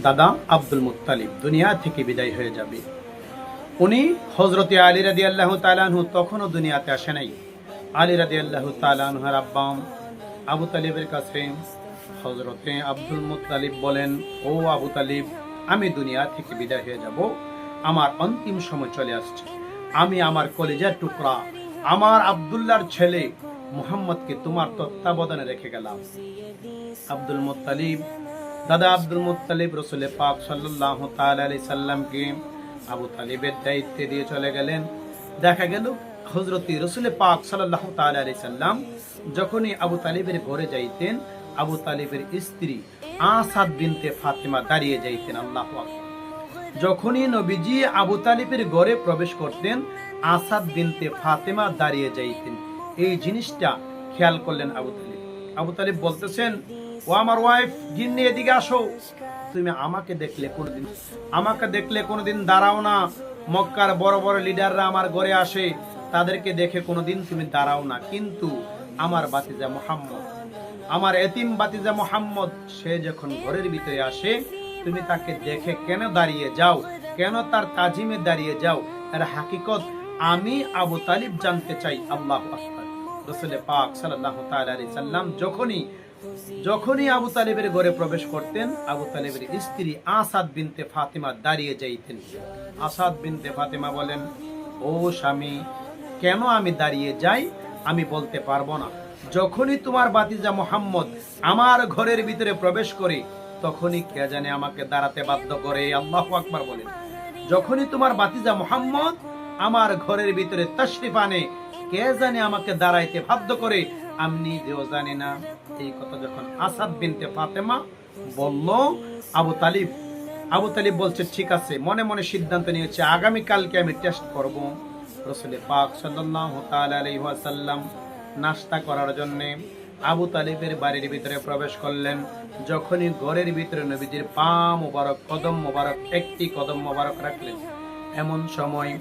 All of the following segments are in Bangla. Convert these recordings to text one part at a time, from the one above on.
দাদা আব্দুল মুত্তালিব দুনিয়া থেকে বিদায় হয়ে যাবে। উনি হযরতে আলী রাদিয়াল্লাহু তাআলা আনহু তখনও দুনিয়াতে আসে নাই। আলী রাদিয়াল্লাহু তাআলা আনহুর আব্বা আবু তালিবের কাছে হযরতে আব্দুল মুত্তালিব বলেন, ও আবু তালিব, আমি দুনিয়া থেকে বিদায় হয়ে যাব, আমার অন্তিম সময় চলে আসছে। আমি আমার কলিজার টুকরা আমার আব্দুল্লাহর ছেলে মুহাম্মদকে তোমার তত্ত্বাবধানে রেখে গেলাম। আব্দুল মুত্তালিব দাদা আব্দুল মুত্তালিব রাসূল পাক সাল্লাল্লাহু তাআলা আলাইহি সাল্লামকে আবু তালিবের দায়িত্বে দিয়ে চলে গেলেন। দেখা গেল হযরত রাসূল পাক সাল্লাল্লাহু তাআলা আলাইহি সাল্লাম যখনই আবু তালিবের ঘরে যাইতেন, আবু তালিবের স্ত্রী আসাদ বিনতে ফাতেমা দাঁড়িয়ে যাইতেন। আল্লাহু আকবার। যখনই নবীজি আবু তালিবের ঘরে প্রবেশ করতেন, আসাদ বিনতে ফাতেমা দাঁড়িয়ে যাইতেন। এই জিনিসটা খেয়াল করলেন আবু তালিব। আবু তালিব বলতেছেন, ও আমার ওয়াইফ গিন্নি, এদিকে আসো। তুমি আমাকে দেখলে কোনোদিন দাঁড়াও না। মক্কার বড় বড় লিডাররা আমার ঘরে আসে, তাদেরকে দেখে কোনোদিন তুমি দাঁড়াও না। কিন্তু আমার বাতিজা মুহাম্মদ, আমার এতিম বাতিজা মুহাম্মদ, সে যখন ঘরের ভিতরে আসে, তুমি তাকে দেখে কেন দাঁড়িয়ে যাও, কেন তার তাজিমে দাঁড়িয়ে যাও? এর হাকিকত আমি আবু তালিব জানতে চাই। আল্লাহু আকবার। রাসূল পাক সাল্লাল্লাহু তাআলা আলাইহি সাল্লাম যখনই আবু তালিবের ঘরে প্রবেশ করতেন, আবু তালিবের স্ত্রী আসাদ বিনতে ফাতেমা দাঁড়িয়ে যাইতেন। আসাদ বিনতে ফাতেমা বলেন, ও স্বামী, কেন আমি দাঁড়িয়ে যাই আমি বলতে পারবো না। যখনই তোমার বাতিজা মুহাম্মদ আমার ঘরের ভিতরে প্রবেশ করে, তখনই কে জানে আমাকে দাঁড়াতে বাধ্য করে। আল্লাহু আকবার বলেন। যখনই তোমার বাতিজা মুহাম্মদ আমার ঘরের ভিতরে তাশরিফ আনে, কে জানে আমাকে দাঁড়াইতে বাধ্য করে, আমি নিজেও জানি না। এই কথা যখন আসাদ বিনতে ফাতেমা বলল, আবু তালিব বলছে, ঠিক আছে। মনে মনে সিদ্ধান্ত নিয়েছে, আগামী কালকে আমি টেস্ট করব। রাসূল পাক সাল্লাল্লাহু তাআলা আলাইহি ওয়াসাল্লাম নাস্তা করার জন্য আবু তালিবের বাড়ির ভিতরে প্রবেশ করলেন। যখনই ঘরের ভিতরে নবীজির পা মোবারক, কদম মোবারক, একটি কদম মোবারক রাখলেন, এমন সময়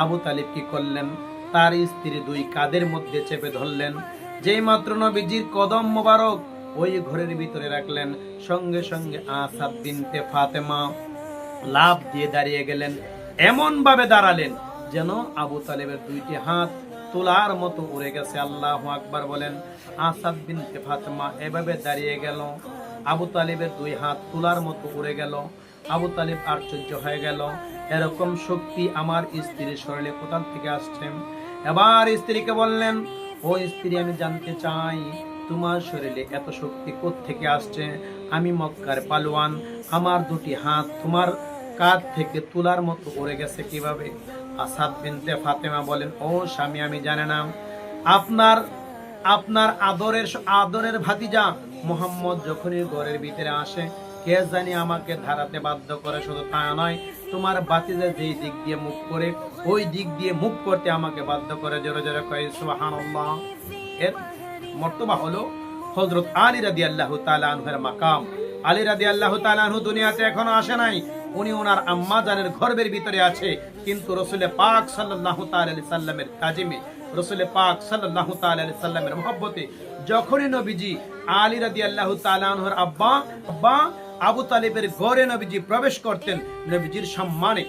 আবু তালিব কি করলেন? তার স্ত্রী দুই কাঁধের মধ্যে চেপে ধরলেন। যেই মাত্র নবীজির কদম মোবারক ওই ঘরের ভিতরে রাখলেন, সঙ্গে সঙ্গে আসাদ বিনতে ফাতেমা লাফ দিয়ে দাঁড়িয়ে গেলেন। এমন ভাবে দাঁড়ালেন যেন আবু তালিবের দুইটি হাত তোলার মতো উড়ে গেছে। আল্লাহু আকবার বলেন। আসাদ বিনতে ফাতেমা এভাবে দাঁড়িয়ে গেল, আবু তালিবের দুই হাত তোলার মতো উড়ে গেল। আবু তালিব আশ্চর্য হয়ে গেল, এরকম শক্তি আমার স্ত্রীর শরীরে কোথা থেকে আসছে? এবার স্ত্রীকে বললেন, ও স্ত্রী, আমি জানতে চাই তোমার শরীরে এত শক্তি কোত্থেকে আসছে? আমি মক্কার পালোয়ান, আমার দুটি হাত তোমার কাঁধ থেকে তুলার মতো উড়ে গেছে কিভাবে? আসাদ বিনতে ফাতেমা বলেন, ও স্বামী, আমি জানি না। আপনার আদরের ভাতিজা মুহাম্মদ যখনই ঘরের ভিতরে আসে, কে জানি আমাকে ধারাতে বাধ্য করে। শুধু তা নয়, তোমার বাতিজা যেই দিক দিয়ে মুখ করে, ওই দিক দিয়ে মুখ করতে আমাকে বাধ্য করে। জোরে জোরে কয় সুবহানাল্লাহ। এর মর্তবা হলো হযরত আলী রাদিয়াল্লাহু তাআলা আনহুর মাকাম। আলী রাদিয়াল্লাহু তাআলা আনহু দুনিয়াতে এখনো আসে নাই। উনি ওনার আম্মা জানের গর্ভের ভিতরে আছে, কিন্তু রাসূল পাক সাল্লাল্লাহু তাআলা আলাইহি সাল্লামের তাজিমে, রাসূল পাক সাল্লাল্লাহু তাআলা আলাইহি সাল্লামের মহব্বতে যখনই নবীজি আলী রাদিয়াল্লাহু তাআলা আনহুর আব্বা আবু তালিবের ঘরে নবীজি প্রবেশ করতেন, নবীজির সম্মানে